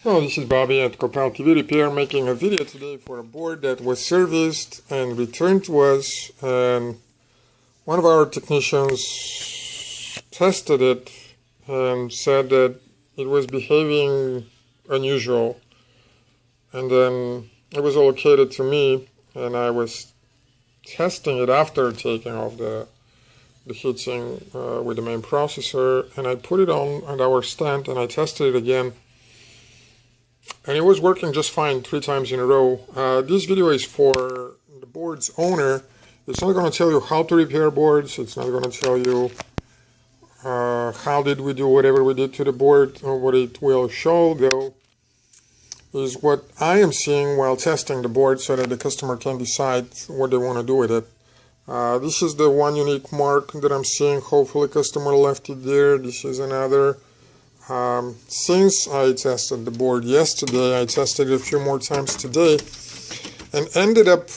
Hello, this is Bobby at Copal TV Repair, making a video today for a board that was serviced and returned to us, and one of our technicians tested it and said that it was behaving unusual, and then it was allocated to me, and I was testing it after taking off the heatsink with the main processor, and I put it on our stand and I tested it again. And it was working just fine 3 times in a row. This video is for the board's owner. It's not going to tell you how to repair boards. It's not going to tell you how did we do whatever we did to the board. Or what it will show, though, is what I am seeing while testing the board so that the customer can decide what they want to do with it. This is the one unique mark that I'm seeing. Hopefully customer left it there. This is another. Since I tested the board yesterday, I tested it a few more times today and ended up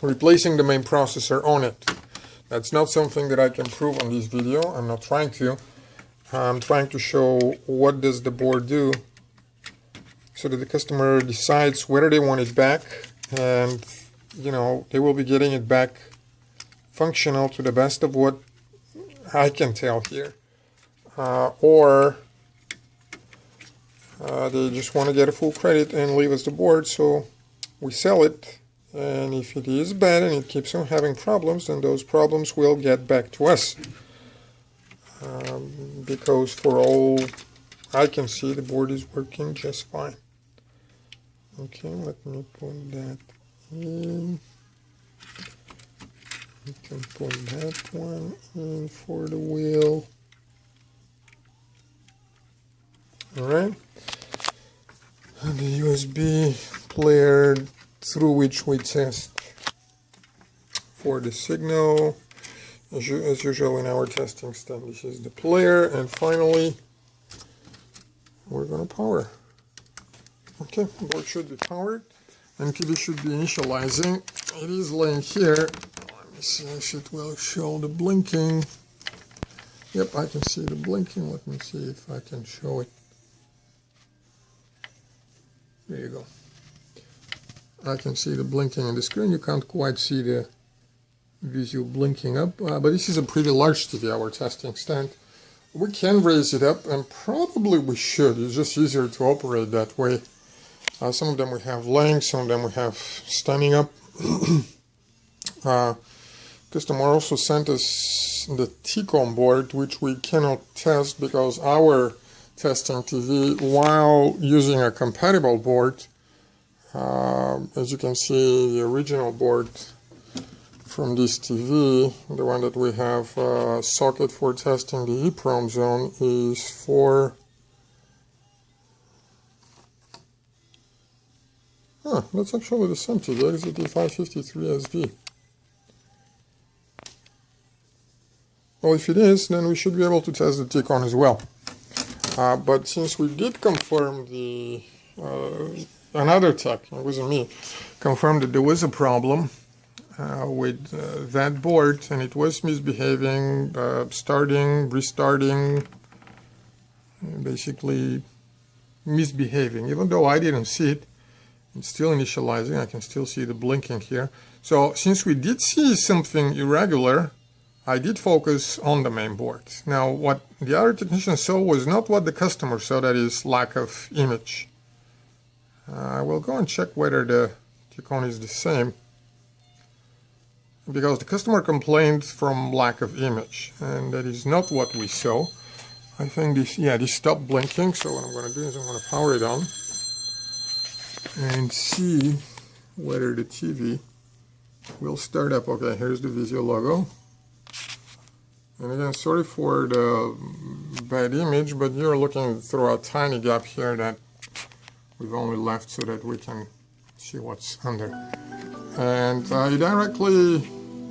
replacing the main processor on it. That's not something that I can prove on this video. I'm not trying to. I'm trying to show what does the board do so that the customer decides whether they want it back, and they will be getting it back functional to the best of what I can tell here. Or they just want to get a full credit and leave us the board, so we sell it. And if it is bad and it keeps on having problems, then those problems will get back to us. Because for all I can see, the board is working just fine. Okay, let me put that in. We can put that one in for the wheel. Alright, and the USB player through which we test for the signal. As usual in our testing stand, this is the player, and finally we're going to power. Okay, the board should be powered, and TV should be initializing. It is laying here. Let me see if it will show the blinking. Yep, I can see the blinking. Let me see if I can show it. There you go. I can see the blinking on the screen. You can't quite see the Vizio blinking up, but this is a pretty large TV, our testing stand. We can raise it up, and probably we should. It's just easier to operate that way. Some of them we have laying, some of them we have standing up. Customer also sent us the T-con board, which we cannot test because our testing TV, while using a compatible board, as you can see, the original board from this TV, the one that we have socket for testing the EEPROM zone, is for that's actually the same TV, XVT553SV. Well, if it is, then we should be able to test the T-con as well. But since we did confirm the another tech, it wasn't me, confirmed that there was a problem with that board, and it was misbehaving, starting, restarting, basically misbehaving. Even though I didn't see it, it's still initializing. I can still see the blinking here. So since we did see something irregular, I did focus on the main board. Now, what the other technician saw was not what the customer saw, that is lack of image. I will go and check whether the T-con is the same, because the customer complained from lack of image, and that is not what we saw. I think this stopped blinking, so what I'm going to do is I'm going to power it on and see whether the TV will start up. Okay, here's the Vizio logo. And again, sorry for the bad image, but you're looking through a tiny gap here that we've only left so that we can see what's under. And it directly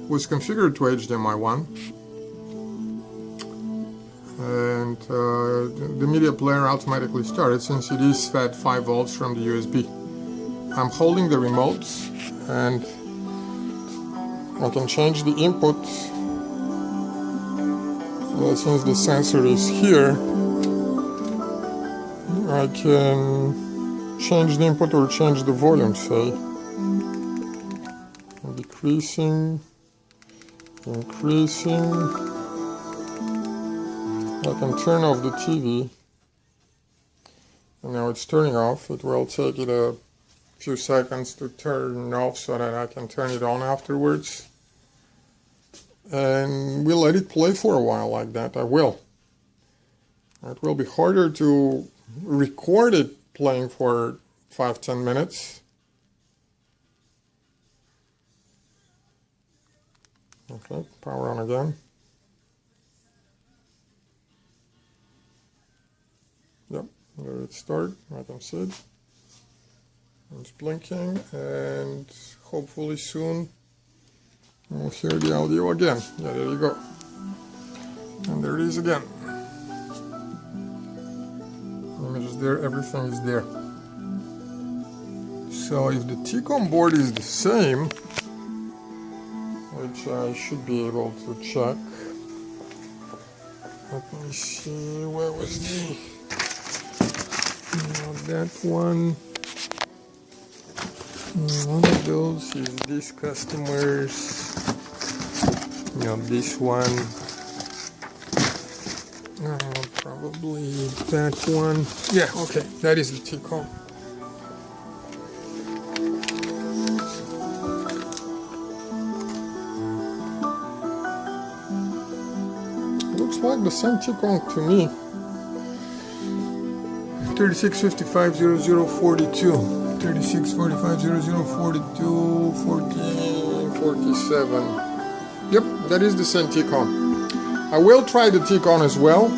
was configured to HDMI 1. And the media player automatically started since it is fed 5 volts from the USB. I'm holding the remote, and I can change the input. Since the sensor is here, I can change the input or change the volume, say. Decreasing, increasing. I can turn off the TV. And now it's turning off. It will take it a few seconds to turn off so that I can turn it on afterwards. And we'll let it play for a while like that. I will. It will be harder to record it playing for 5-10 minutes. Okay, power on again. Yep, there it started. I can see it. It's blinking, and hopefully soon we'll hear the audio again. Yeah, there you go. And there it is again. Image is there, everything is there. So if the TCOM board is the same, which I should be able to check. Let me see, where was the... Not that one. One of those is this customer's. Not this one. Probably that one. Yeah, okay, that is the TCOM. Looks like the same TCOM to me. 36550042. 36450042 1447. Yep, that is the same TCOM. I will try the TCOM as well.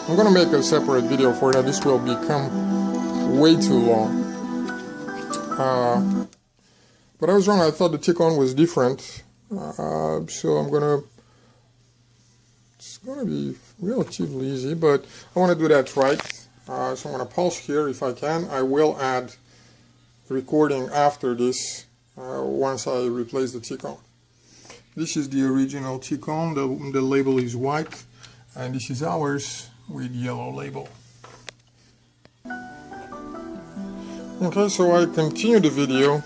I'm gonna make a separate video for that. This will become way too long. But I was wrong. I thought the TCOM was different. So it's gonna be relatively easy, but I want to do that right. So I'm gonna pause here if I can. I will add recording after this once I replace the TCOM. This is the original TCOM. The label is white, and this is ours with yellow label. Okay, so I continue the video.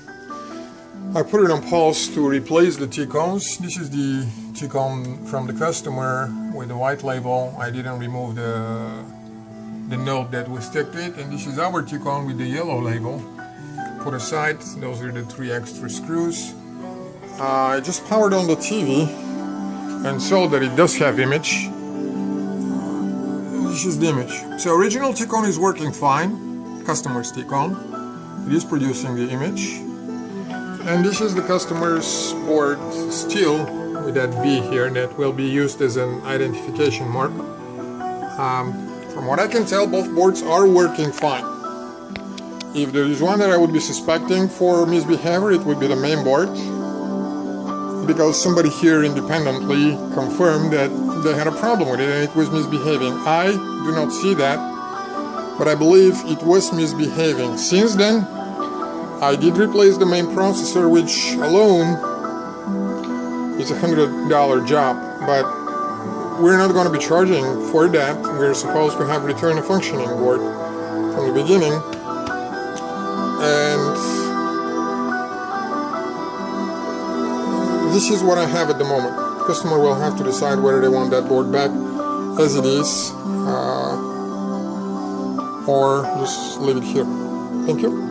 I put it on pause to replace the TCOMs. This is the TCOM from the customer with the white label. I didn't remove the note that was stuck to it, and this is our TCOM with the yellow label. Put aside, those are the 3 extra screws. I just powered on the TV and saw that it does have image. This is the image. So original TCOM is working fine, customer's TCOM. It is producing the image. And this is the customer's board still with that B here that will be used as an identification mark. From what I can tell, both boards are working fine. If there is one that I would be suspecting for misbehavior, it would be the main board, because somebody here independently confirmed that they had a problem with it and it was misbehaving. I do not see that, but I believe it was misbehaving. Since then, I did replace the main processor, which alone is a $100 job, but we're not going to be charging for that. We're supposed to have return a functioning board from the beginning. And this is what I have at the moment. Customer will have to decide whether they want that board back as it is, or just leave it here. Thank you.